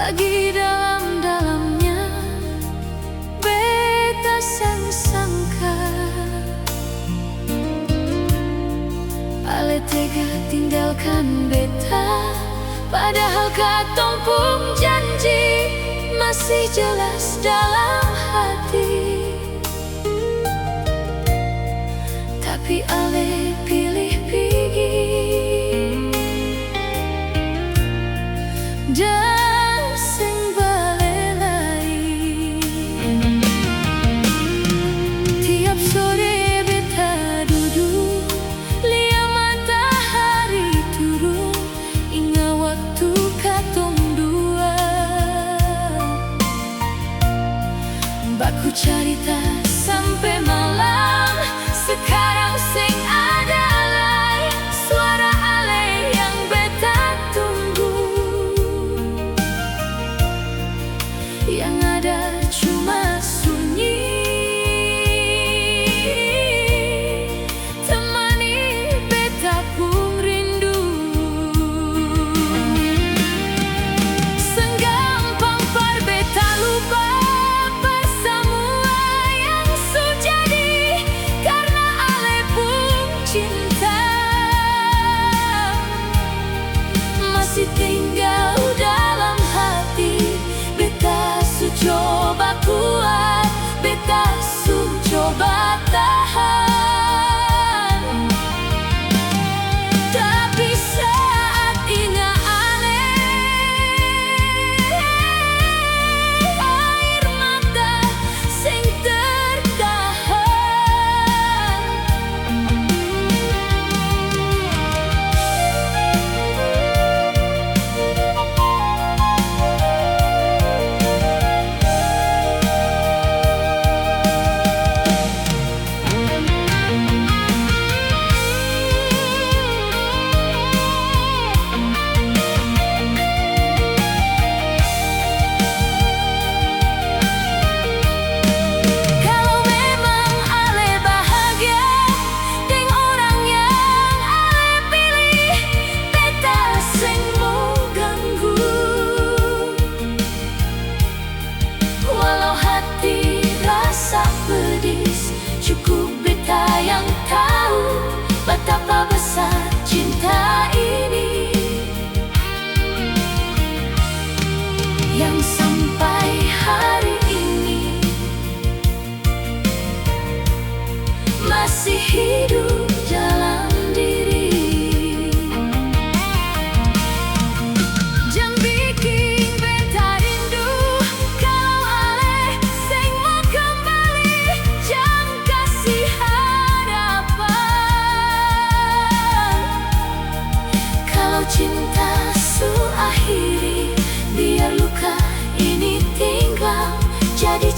Lagi dalam-dalamnya beta sangka ale tega tinggalkan beta, padahal katong pun janji masih jelas dalam hati. Tapi ale pilih pergi dan sing bale lagi. Tiap sore beta duduk lihat matahari turun, ingat waktu katong dua baku cerita sampai malam. Sekarang sing ada lain, suara ale yang beta tunggu. Yang ada cuma sunyi, temani beta pun rindu. Senggampang par beta lupa semua yang sujadi, karena ale pun cinta masih tinggal dalam hati. Beta su coba kuat, beta su coba tahan, tapi saat ingat ale, air mata sing tertahan. Kalau memang ale bahagia dengan orang yang ale pilih, beta sing mau ganggu. Walau hati rasa pedis, cukup beta yang tahu betapa besar cinta ini, yang sampai hari ini masih hidup dalam diri. Jang bikin beta rindu, kalau ale sing mau kembali, jang kasih harapan. Kalau cinta su akhiri, biar luka ini tinggal jadi